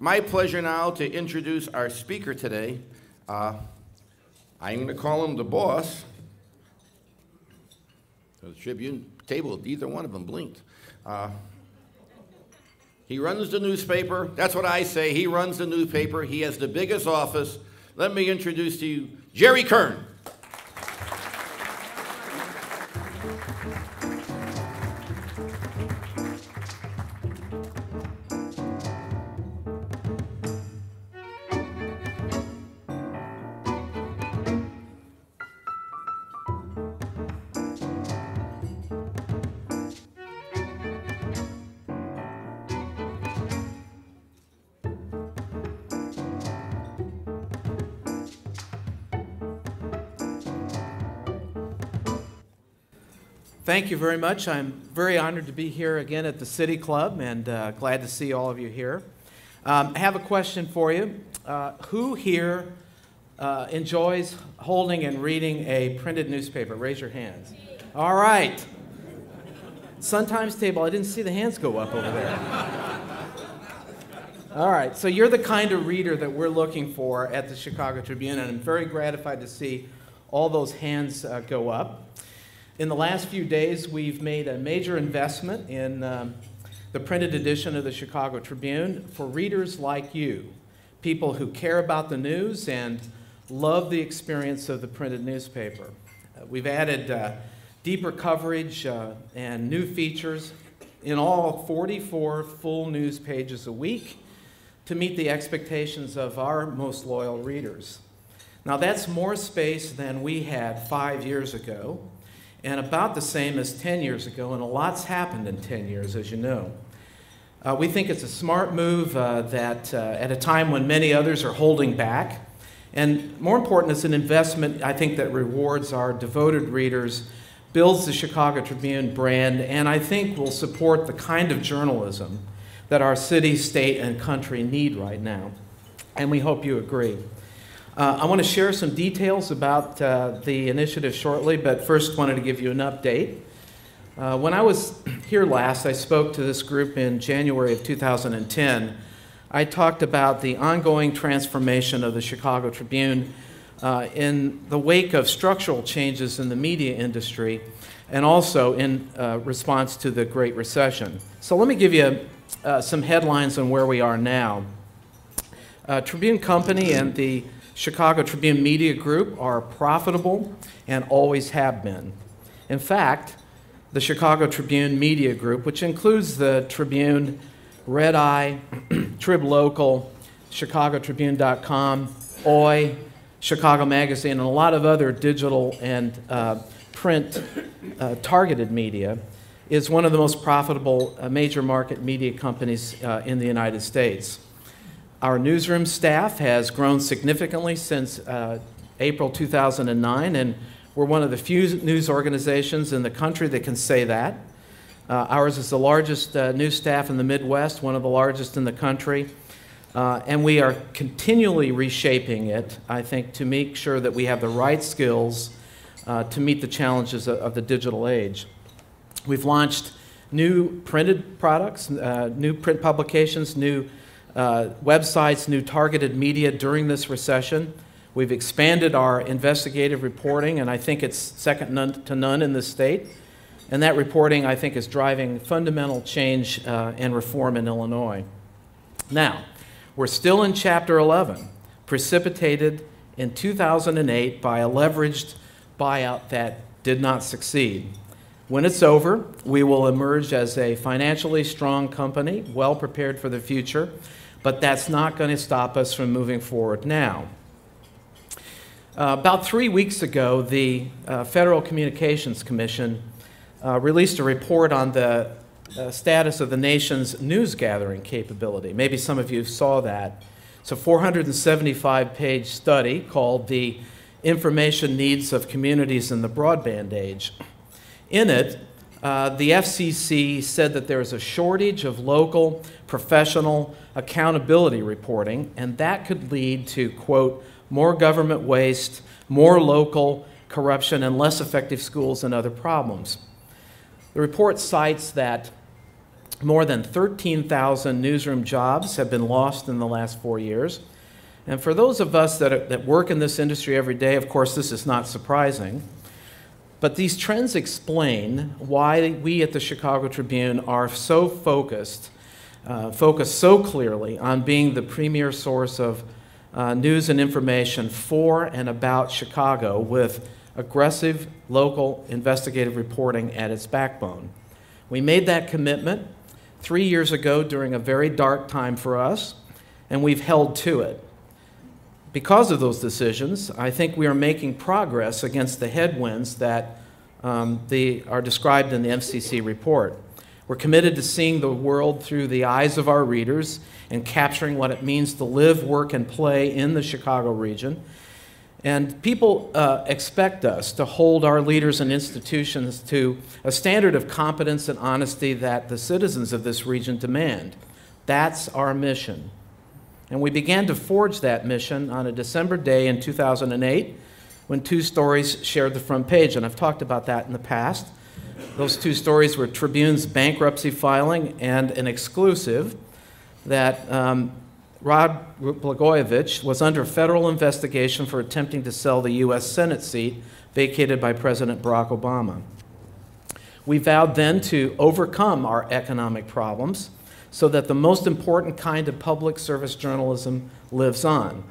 My pleasure now to introduce our speaker today. I'm going to call him the boss. The Tribune table, either one of them blinked. He runs the newspaper. That's what I say. He runs the newspaper. He has the biggest office. Let me introduce to you Jerry Kern. Thank you very much. I'm very honored to be here again at the City Club and glad to see all of you here. I have a question for you. Who here enjoys holding and reading a printed newspaper? Raise your hands. All right. Sun Times table, I didn't see the hands go up over there. All right, so you're the kind of reader that we're looking for at the Chicago Tribune, and I'm very gratified to see all those hands go up. In the last few days, we've made a major investment in the printed edition of the Chicago Tribune for readers like you, people who care about the news and love the experience of the printed newspaper. We've added deeper coverage and new features in all 44 full news pages a week to meet the expectations of our most loyal readers. Now, that's more space than we had 5 years ago, and about the same as 10 years ago, and a lot's happened in 10 years, as you know. We think it's a smart move that at a time when many others are holding back, and more important, it's an investment, I think, that rewards our devoted readers, builds the Chicago Tribune brand, and I think will support the kind of journalism that our city, state, and country need right now. And we hope you agree. I want to share some details about the initiative shortly, but first wanted to give you an update. When I was here last, I spoke to this group in January of 2010. I talked about the ongoing transformation of the Chicago Tribune in the wake of structural changes in the media industry and also in response to the Great Recession. So let me give you some headlines on where we are now. Tribune Company and the Chicago Tribune Media Group are profitable and always have been. In fact, the Chicago Tribune Media Group, which includes the Tribune, Red Eye, Trib Local, ChicagoTribune.com, OI, Chicago Magazine, and a lot of other digital and print targeted media, is one of the most profitable major market media companies in the United States. Our newsroom staff has grown significantly since April 2009, and we're one of the few news organizations in the country that can say that. Ours is the largest news staff in the Midwest, one of the largest in the country, and we are continually reshaping it, I think, to make sure that we have the right skills to meet the challenges of the digital age. We've launched new printed products, new print publications, new websites, new targeted media during this recession. We've expanded our investigative reporting, and I think it's second to none in this state. And that reporting, I think, is driving fundamental change and reform in Illinois. Now, we're still in Chapter 11, precipitated in 2008 by a leveraged buyout that did not succeed. When it's over, we will emerge as a financially strong company, well prepared for the future, but that's not going to stop us from moving forward now. About 3 weeks ago, the Federal Communications Commission released a report on the status of the nation's news gathering capability. Maybe some of you saw that. It's a 475-page study called The Information Needs of Communities in the Broadband Age. In it, the FCC said that there is a shortage of local, professional accountability reporting, and that could lead to, quote, more government waste, more local corruption, and less effective schools and other problems. The report cites that More than 13,000 newsroom jobs have been lost in the last 4 years. And for those of us that work in this industry every day, of course, this is not surprising. But these trends explain why we at the Chicago Tribune are so focused so clearly on being the premier source of news and information for and about Chicago, with aggressive local investigative reporting at its backbone. We made that commitment 3 years ago during a very dark time for us, and we've held to it. Because of those decisions, I think we are making progress against the headwinds that are described in the MCC report. We're committed to seeing the world through the eyes of our readers and capturing what it means to live, work, and play in the Chicago region. And people expect us to hold our leaders and institutions to a standard of competence and honesty that the citizens of this region demand. That's our mission. And we began to forge that mission on a December day in 2008 when two stories shared the front page, and I've talked about that in the past. Those two stories were Tribune's bankruptcy filing and an exclusive that Rod Blagojevich was under federal investigation for attempting to sell the U.S. Senate seat vacated by President Barack Obama. We vowed then to overcome our economic problems so that the most important kind of public service journalism lives on.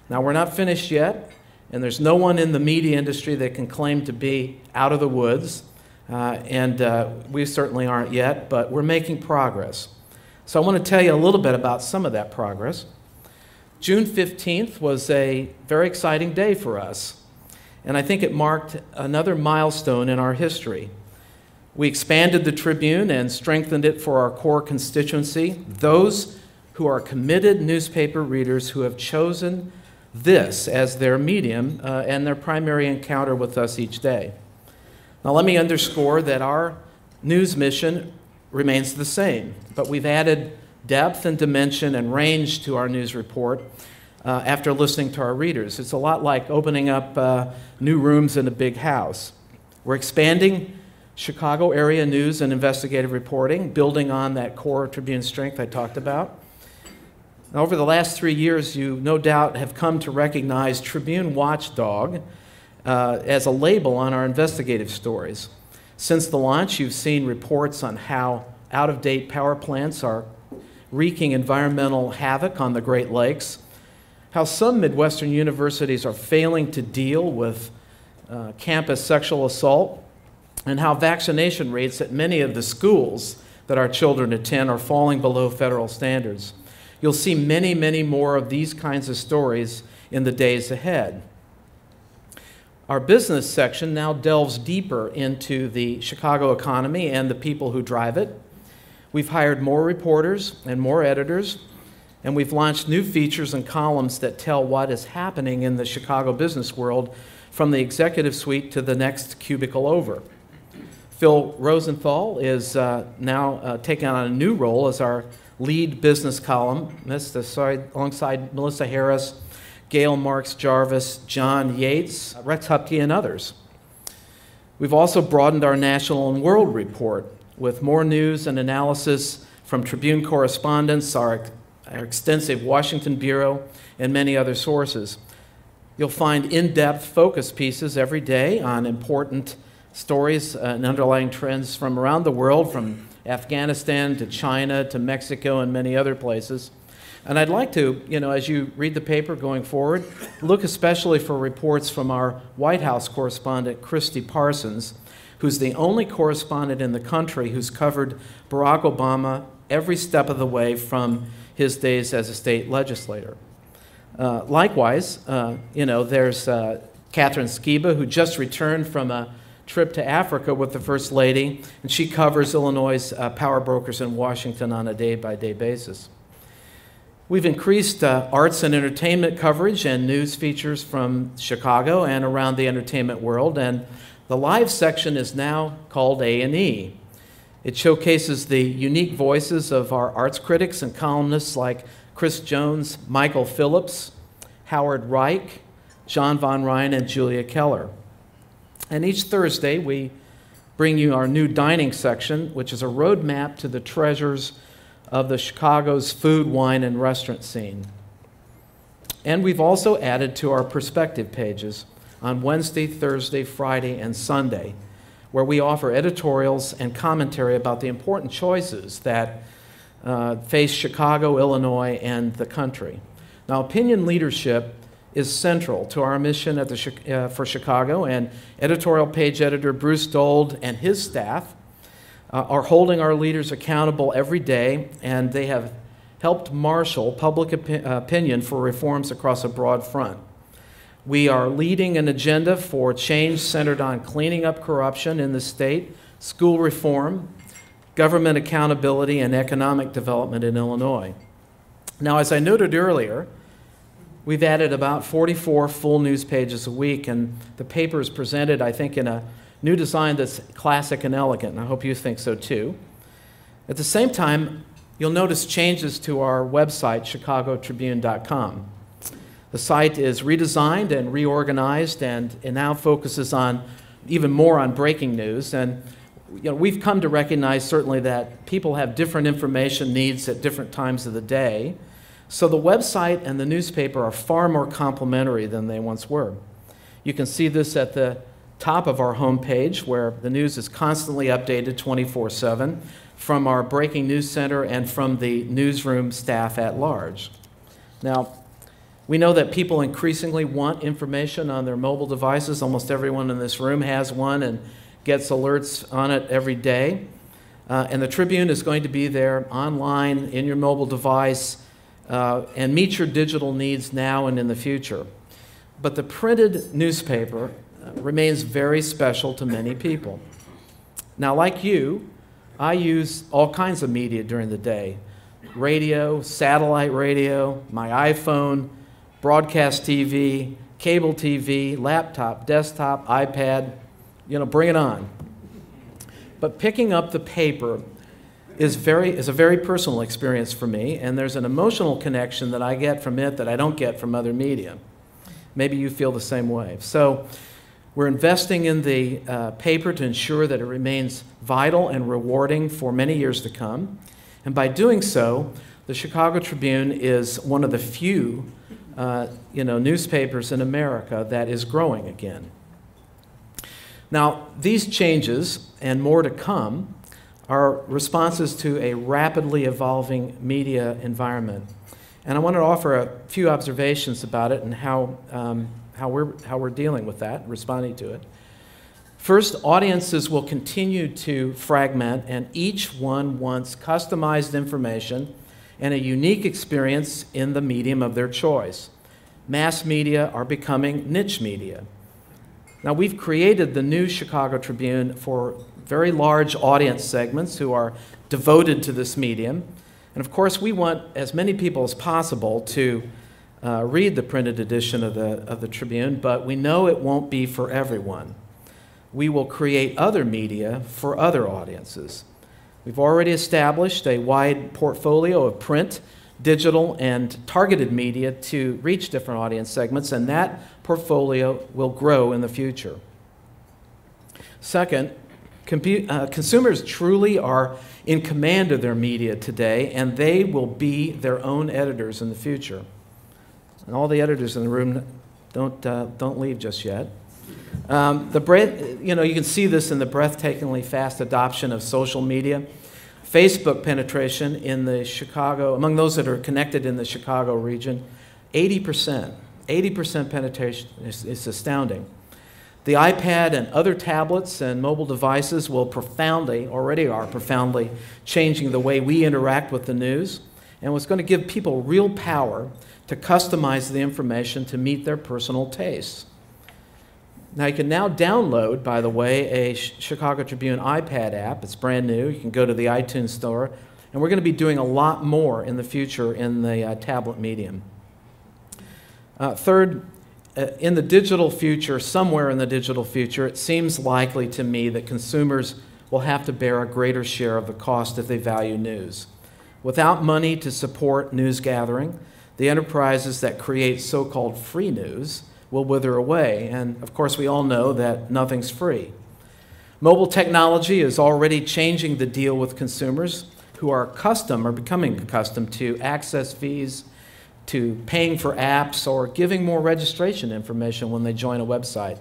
Now, we're not finished yet, and there's no one in the media industry that can claim to be out of the woods, and we certainly aren't yet, but we're making progress. So I want to tell you a little bit about some of that progress. June 15th was a very exciting day for us, and I think it marked another milestone in our history. We expanded the Tribune and strengthened it for our core constituency, those who are committed newspaper readers who have chosen this as their medium and their primary encounter with us each day. Now, let me underscore that our news mission remains the same, but we've added depth and dimension and range to our news report after listening to our readers. It's a lot like opening up new rooms in a big house. We're expanding Chicago area news and investigative reporting, building on that core Tribune strength I talked about. Now, over the last 3 years, you no doubt have come to recognize Tribune Watchdog as a label on our investigative stories. Since the launch, you've seen reports on how out-of-date power plants are wreaking environmental havoc on the Great Lakes, how some Midwestern universities are failing to deal with campus sexual assault, and how vaccination rates at many of the schools that our children attend are falling below federal standards. You'll see many, many more of these kinds of stories in the days ahead. Our business section now delves deeper into the Chicago economy and the people who drive it. We've hired more reporters and more editors, and we've launched new features and columns that tell what is happening in the Chicago business world, from the executive suite to the next cubicle over. Phil Rosenthal is now taking on a new role as our lead business columnist alongside Melissa Harris, Gail Marks Jarvis, John Yates, Rex Hupke, and others. We've also broadened our national and world report with more news and analysis from Tribune correspondents, our extensive Washington bureau, and many other sources. You'll find in-depth focus pieces every day on important stories and underlying trends from around the world, from Afghanistan to China to Mexico and many other places. And I'd like to, as you read the paper going forward, look especially for reports from our White House correspondent, Christy Parsons, who's the only correspondent in the country who's covered Barack Obama every step of the way from his days as a state legislator. Likewise, there's Catherine Skiba, who just returned from a trip to Africa with the First Lady, and she covers Illinois' power brokers in Washington on a day-by-day basis. We've increased arts and entertainment coverage and news features from Chicago and around the entertainment world, and the live section is now called A&E. It showcases the unique voices of our arts critics and columnists like Chris Jones, Michael Phillips, Howard Reich, John Von Ryan, and Julia Keller. And each Thursday, we bring you our new dining section, which is a roadmap to the treasures of the Chicago's food, wine, and restaurant scene. And we've also added to our perspective pages on Wednesday, Thursday, Friday, and Sunday, where we offer editorials and commentary about the important choices that face Chicago, Illinois, and the country. Now, opinion leadership is central to our mission at for Chicago, and editorial page editor Bruce Dold and his staff are holding our leaders accountable every day, and they have helped marshal public opinion for reforms across a broad front. We are leading an agenda for change centered on cleaning up corruption in the state, school reform, government accountability, and economic development in Illinois. Now, as I noted earlier, we've added about 44 full news pages a week, and the paper is presented, I think, in a new design that's classic and elegant, and I hope you think so too. At the same time, you'll notice changes to our website, chicagotribune.com. The site is redesigned and reorganized, and it now focuses on even more on breaking news. And we've come to recognize certainly that people have different information needs at different times of the day. So the website and the newspaper are far more complementary than they once were. You can see this at the top of our homepage, where the news is constantly updated 24/7 from our breaking news center and from the newsroom staff at large. Now, we know that people increasingly want information on their mobile devices. Almost everyone in this room has one and gets alerts on it every day. And the Tribune is going to be there online in your mobile device and meet your digital needs now and in the future. But the printed newspaper remains very special to many people. Now, like you, I use all kinds of media during the day: radio, satellite radio, my iPhone, broadcast TV, cable TV, laptop, desktop, iPad, bring it on. But picking up the paper is a very personal experience for me, and there's an emotional connection that I get from it that I don't get from other media. Maybe you feel the same way. So we're investing in the paper to ensure that it remains vital and rewarding for many years to come. And by doing so, the Chicago Tribune is one of the few newspapers in America that is growing again. Now, these changes, and more to come, are responses to a rapidly evolving media environment. And I want to offer a few observations about it and how we're dealing with that, responding to it. First, audiences will continue to fragment, and each one wants customized information and a unique experience in the medium of their choice. Mass media are becoming niche media. Now, we've created the new Chicago Tribune for very large audience segments who are devoted to this medium. And of course, we want as many people as possible to read the printed edition of the Tribune, but we know it won't be for everyone. We will create other media for other audiences. We've already established a wide portfolio of print, digital, and targeted media to reach different audience segments, and that portfolio will grow in the future. Second, consumers truly are in command of their media today, and they will be their own editors in the future. And all the editors in the room, don't leave just yet. You can see this in the breathtakingly fast adoption of social media. Facebook penetration in the among those that are connected in the Chicago region, 80%. 80% penetration is astounding. The iPad and other tablets and mobile devices already are profoundly changing the way we interact with the news, and it's going to give people real power to customize the information to meet their personal tastes. Now, you can now download, by the way, a Chicago Tribune iPad app. It's brand new. You can go to the iTunes store, and we're going to be doing a lot more in the future in the tablet medium. Third, in the digital future, somewhere in the digital future, it seems likely to me that consumers will have to bear a greater share of the cost if they value news. Without money to support news gathering, the enterprises that create so-called free news will wither away, and of course we all know that nothing's free. Mobile technology is already changing the deal with consumers who are becoming accustomed to access fees, to paying for apps, or giving more registration information when they join a website.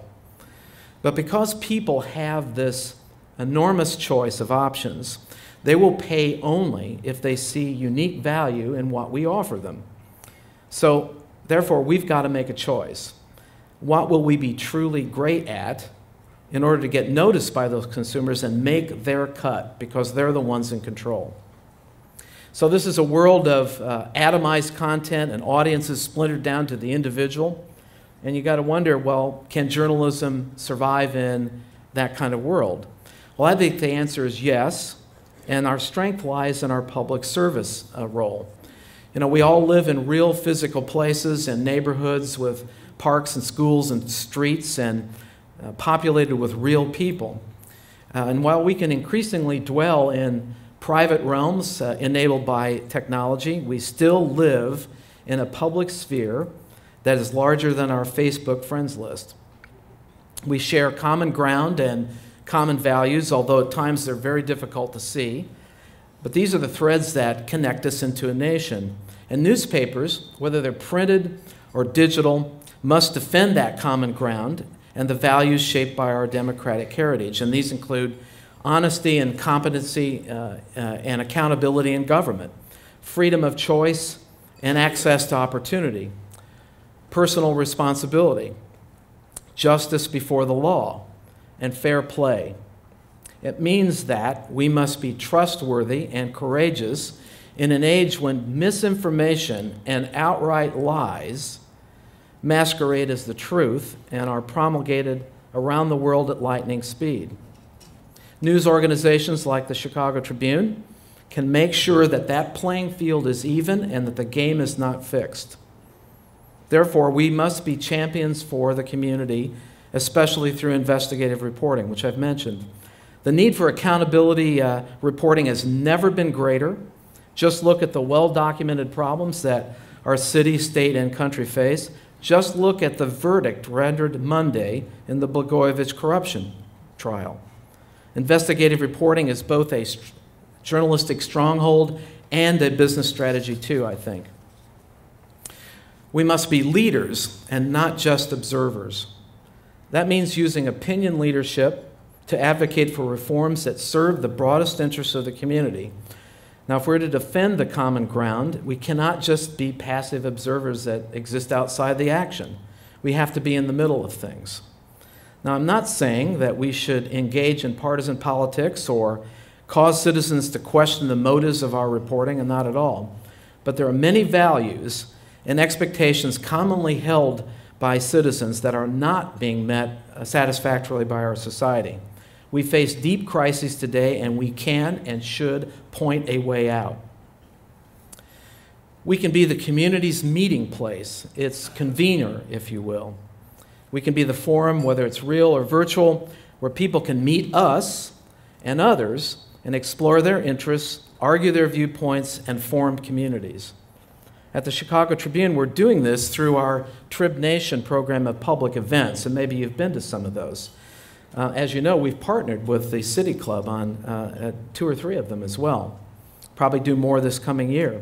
But because people have this enormous choice of options, they will pay only if they see unique value in what we offer them. So, therefore, we've got to make a choice. What will we be truly great at in order to get noticed by those consumers and make their cut, because they're the ones in control? So this is a world of atomized content and audiences splintered down to the individual. And you got to wonder, well, can journalism survive in that kind of world? Well, I think the answer is yes, and our strength lies in our public service role. You know, we all live in real physical places and neighborhoods with parks and schools and streets and populated with real people. And while we can increasingly dwell in private realms enabled by technology, we still live in a public sphere that is larger than our Facebook friends list. We share common ground and common values, although at times they're very difficult to see. But these are the threads that connect us into a nation. And newspapers, whether they're printed or digital, must defend that common ground and the values shaped by our democratic heritage. And these include honesty and competency and accountability in government, freedom of choice and access to opportunity, personal responsibility, justice before the law, and fair play. It means that we must be trustworthy and courageous in an age when misinformation and outright lies masquerade as the truth and are promulgated around the world at lightning speed. News organizations like the Chicago Tribune can make sure that that playing field is even and that the game is not fixed. Therefore, we must be champions for the community, especially through investigative reporting, which I've mentioned. The need for accountability reporting has never been greater. Just look at the well-documented problems that our city, state, and country face. Just look at the verdict rendered Monday in the Blagojevich corruption trial. Investigative reporting is both a journalistic stronghold and a business strategy too, I think. We must be leaders and not just observers. That means using opinion leadership to advocate for reforms that serve the broadest interests of the community. Now, if we're to defend the common ground, we cannot just be passive observers that exist outside the action. We have to be in the middle of things. Now, I'm not saying that we should engage in partisan politics or cause citizens to question the motives of our reporting, and not at all. But there are many values and expectations commonly held by citizens that are not being met satisfactorily by our society. We face deep crises today, and we can and should point a way out. We can be the community's meeting place, its convener, if you will. We can be the forum, whether it's real or virtual, where people can meet us and others and explore their interests, argue their viewpoints, and form communities. At the Chicago Tribune, we're doing this through our Trib Nation program of public events, and maybe you've been to some of those. As you know, we've partnered with the City Club on 2 or 3 of them as well. Probably do more this coming year.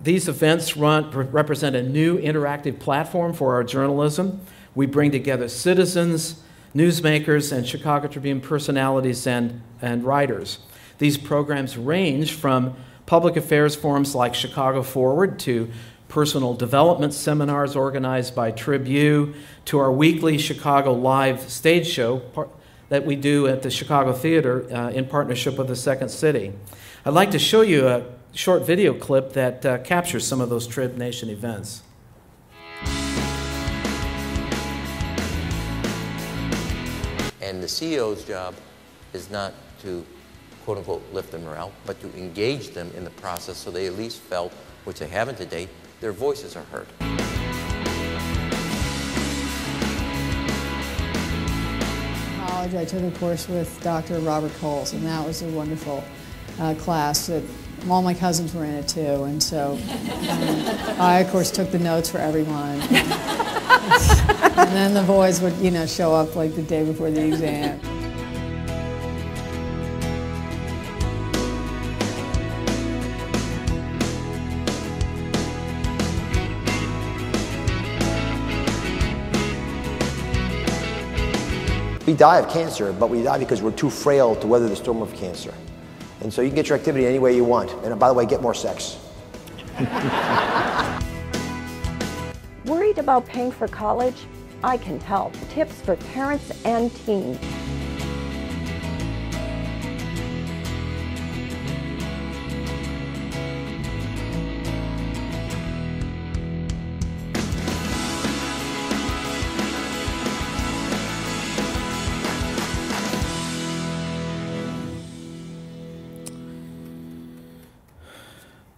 These events represent a new interactive platform for our journalism. We bring together citizens, newsmakers, and Chicago Tribune personalities and writers. These programs range from public affairs forums like Chicago Forward to personal development seminars organized by Tribune to our weekly Chicago Live stage show that we do at the Chicago Theater in partnership with the Second City. I'd like to show you a short video clip that captures some of those Trib Nation events. And the CEO's job is not to, quote unquote, lift their morale, but to engage them in the process so they at least felt, which they haven't to date, their voices are heard. In college, I took a course with Dr. Robert Coles, and that was a wonderful class that all my cousins were in it too, and so I, of course, took the notes for everyone. And then the boys would, you know, show up like the day before the exam. We die of cancer, but we die because we're too frail to weather the storm of cancer. And so you can get your activity any way you want. And by the way, get more sex. Worried about paying for college? I can help. Tips for parents and teens.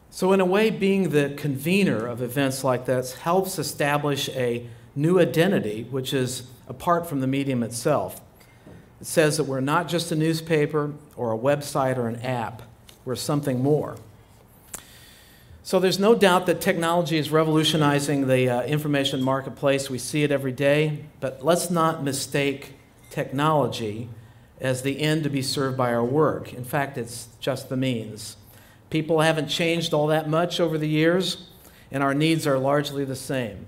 So in a way, being the convener of events like this helps establish a new identity, which is apart from the medium itself. It says that we're not just a newspaper or a website or an app. We're something more. So there's no doubt that technology is revolutionizing the information marketplace. We see it every day, but let's not mistake technology as the end to be served by our work. In fact, it's just the means. People haven't changed all that much over the years, and our needs are largely the same.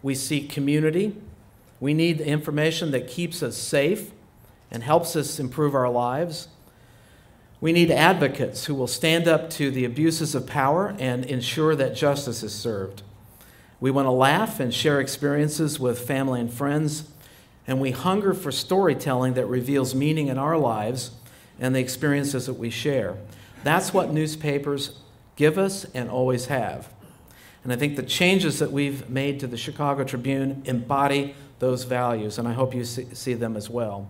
We seek community. We need information that keeps us safe and helps us improve our lives. We need advocates who will stand up to the abuses of power and ensure that justice is served. We want to laugh and share experiences with family and friends, and we hunger for storytelling that reveals meaning in our lives and the experiences that we share. That's what newspapers give us and always have. And I think the changes that we've made to the Chicago Tribune embody those values, and I hope you see them as well.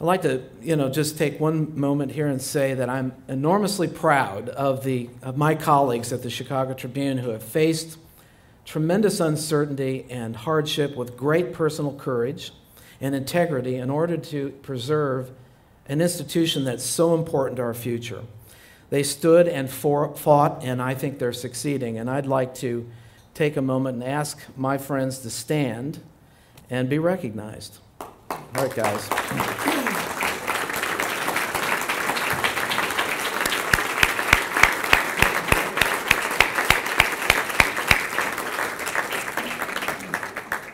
I'd like to, just take one moment here and say that I'm enormously proud of my colleagues at the Chicago Tribune who have faced tremendous uncertainty and hardship with great personal courage and integrity in order to preserve an institution that's so important to our future. They stood and fought, and I think they're succeeding. And I'd like to take a moment and ask my friends to stand and be recognized. All right, guys.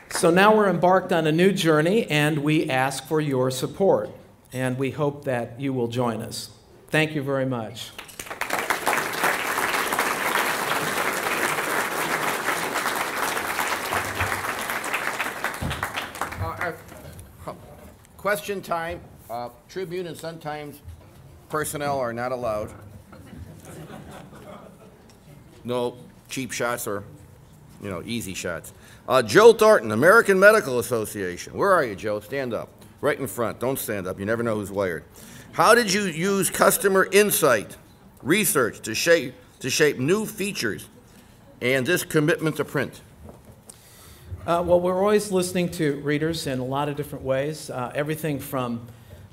So now we're embarked on a new journey, and we ask for your support. And we hope that you will join us. Thank you very much. Question time. Tribune and Sun-Times personnel are not allowed. No cheap shots or, easy shots. Joe Thornton, American Medical Association. Where are you, Joe? Stand up. Right in front. Don't stand up. You never know who's wired. How did you use customer insight, research to shape new features and this commitment to print? Well, we're always listening to readers in a lot of different ways. Everything from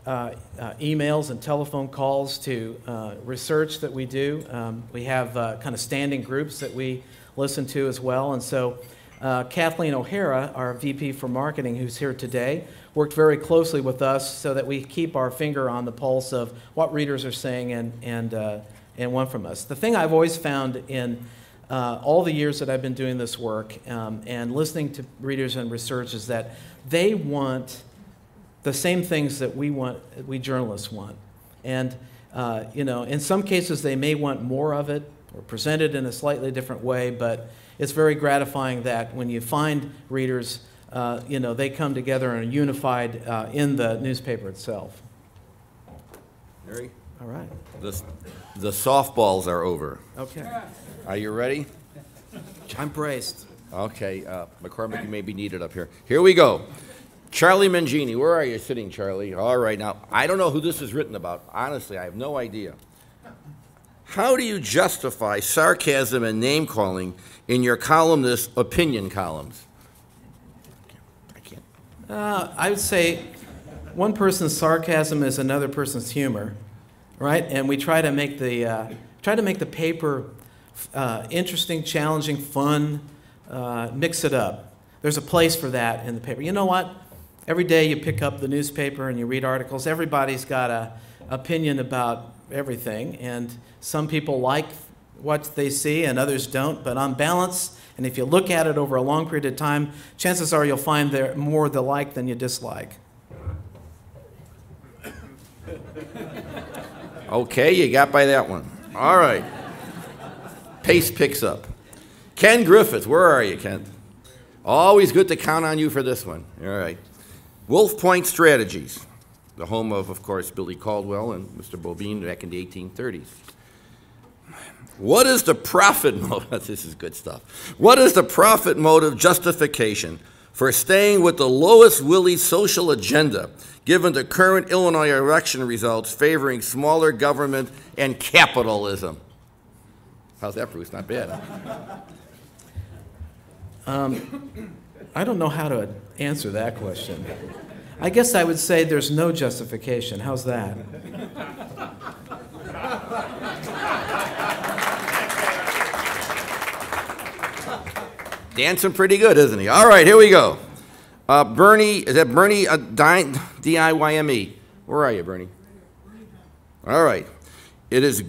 emails and telephone calls to research that we do. We have kind of standing groups that we listen to as well. And so Kathleen O'Hara, our VP for Marketing, who's here today, worked very closely with us so that we keep our finger on the pulse of what readers are saying and want from us. The thing I've always found in all the years that I've been doing this work and listening to readers and research is that they want the same things that we journalists want. And in some cases they may want more of it or presented in a slightly different way, but it's very gratifying that when you find readers, they come together and are unified in the newspaper itself. Harry? All right. The softballs are over. Okay. Are you ready? I'm braced. Okay, McCormick, you may be needed up here. Here we go. Charlie Mangini, where are you sitting, Charlie? All right, now, I don't know who this is written about. Honestly, I have no idea. How do you justify sarcasm and name-calling in your columnist opinion columns? I can't. I would say one person's sarcasm is another person's humor, right? And we try to make the paper interesting, challenging, fun, mix it up. there's a place for that in the paper. You know what? Every day you pick up the newspaper and you read articles. Everybody's got an opinion about everything, and some people like what they see and others don't, but on balance, and if you look at it over a long period of time, chances are you'll find there more the like than you dislike. Okay, you got by that one. All right. Pace picks up. Ken Griffith, where are you, Ken? Always good to count on you for this one. All right. Wolf Point Strategies, the home of course, Billy Caldwell and Mr. Bobine back in the 1830s. What is the profit motive? This is good stuff. What is the profit motive justification for staying with the lowest Willie social agenda, given the current Illinois election results favoring smaller government and capitalism? How's that, Bruce? Not bad. I don't know how to answer that question. I guess I would say there's no justification. How's that? Dancing pretty good, isn't he? All right, here we go. Bernie, is that Bernie D-I-Y-M-E? Where are you, Bernie? All right. It is,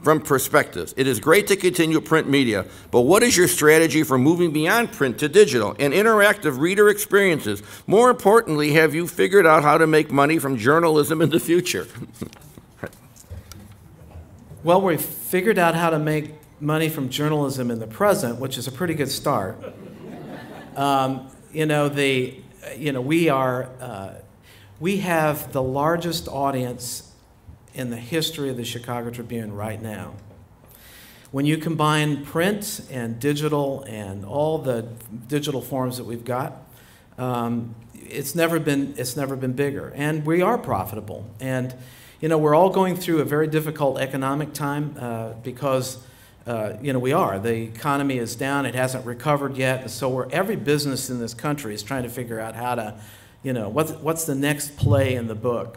from perspectives, it is great to continue print media, but what is your strategy for moving beyond print to digital and interactive reader experiences? More importantly, have you figured out how to make money from journalism in the future? Well, we've figured out how to make money from journalism in the present, which is a pretty good start. We have the largest audience in the history of the Chicago Tribune right now. When you combine print and digital and all the digital forms that we've got, it's never been bigger, and we are profitable. And we're all going through a very difficult economic time because. We are. The economy is down. It hasn't recovered yet. And so every business in this country is trying to figure out how to, what's the next play in the book.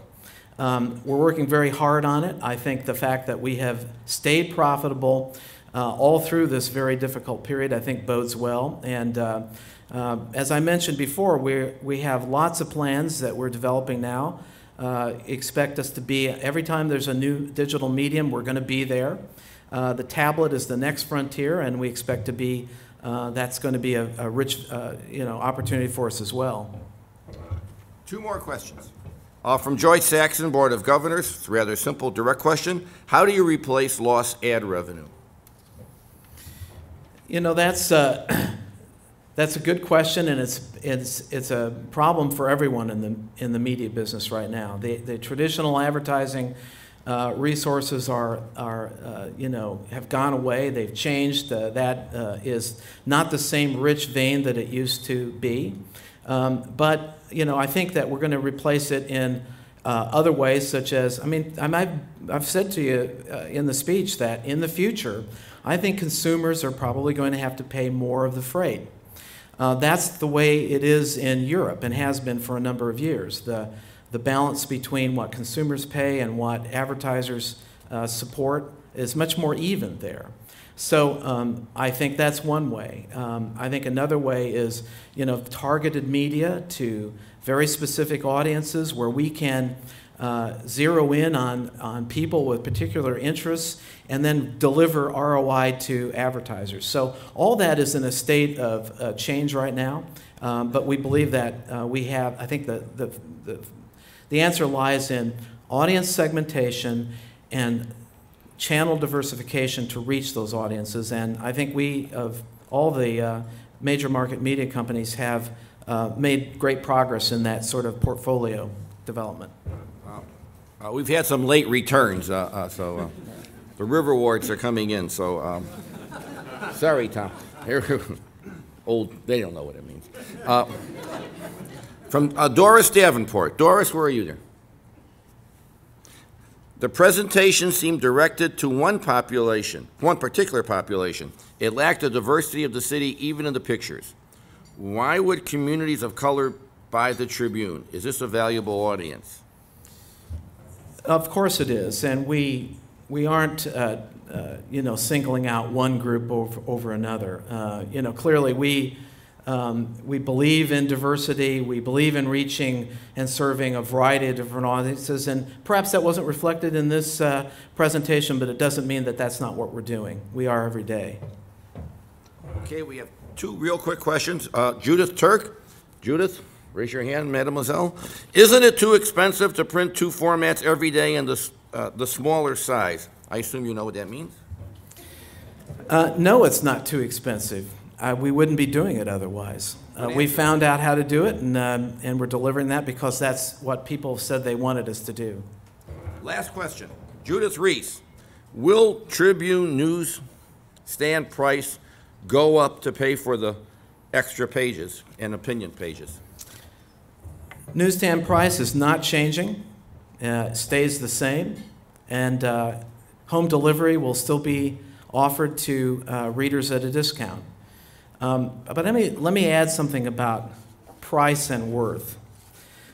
We're working very hard on it. I think the fact that we have stayed profitable all through this very difficult period, I think bodes well. And as I mentioned before, we have lots of plans that we're developing now. Expect us to be, every time there's a new digital medium, we're going to be there. The tablet is the next frontier, and we expect to be, that's going to be a rich opportunity for us as well. Two more questions. From Joyce Saxon, Board of Governors. It's a rather simple, direct question. How do you replace lost ad revenue? That's a good question, and it's a problem for everyone in the media business right now. The traditional advertising resources have gone away. They've changed. That is not the same rich vein that it used to be. But I think that we're going to replace it in other ways, such as I've said to you in the speech that in the future, I think consumers are probably going to have to pay more of the freight. That's the way it is in Europe and has been for a number of years. The balance between what consumers pay and what advertisers support is much more even there. So I think that's one way. I think another way is, targeted media to very specific audiences where we can zero in on people with particular interests and then deliver ROI to advertisers. So all that is in a state of change right now, but we believe that we have, I think the answer lies in audience segmentation and channel diversification to reach those audiences. And I think we, of all the major market media companies, have made great progress in that sort of portfolio development. We've had some late returns, so the River Awards are coming in. So sorry, Tom. Old, they don't know what it means. From Doris Davenport. Doris, where are you there? The presentation seemed directed to one particular population. It lacked the diversity of the city even in the pictures. Why would communities of color buy the Tribune? Is this a valuable audience? Of course it is, and we aren't singling out one group over another. Clearly we We believe in diversity. We believe in reaching and serving a variety of different audiences. And perhaps that wasn't reflected in this presentation, but it doesn't mean that that's not what we're doing. We are every day. Okay, we have two real quick questions. Judith Turk. Judith, raise your hand, mademoiselle. Isn't it too expensive to print 2 formats every day in the smaller size? I assume you know what that means? No, it's not too expensive. We wouldn't be doing it otherwise. We found out how to do it, and we're delivering that because that's what people said they wanted us to do. Last question. Judith Reese, will Tribune news stand price go up to pay for the extra pages and opinion pages? Newsstand price is not changing. It stays the same. And home delivery will still be offered to readers at a discount. But let me add something about price and worth.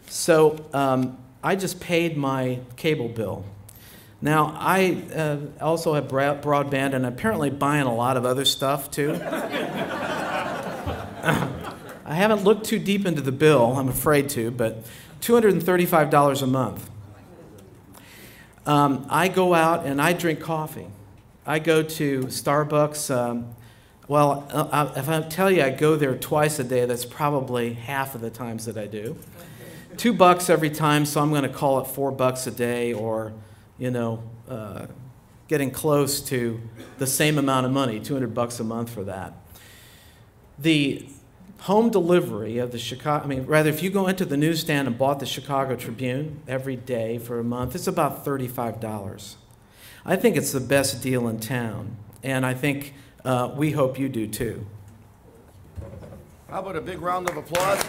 So I just paid my cable bill. Now, I also have broadband, and apparently buying a lot of other stuff, too. I haven't looked too deep into the bill, I'm afraid to, but $235 a month. I go out and I drink coffee. I go to Starbucks. If I tell you I go there twice a day, that's probably half of the times that I do. $2 every time, so I'm going to call it $4 a day, or, you know, getting close to the same amount of money, $200 a month for that. The home delivery of the if you go into the newsstand and bought the Chicago Tribune every day for a month, it's about $35. I think it's the best deal in town, and I think we hope you do too. How about a big round of applause?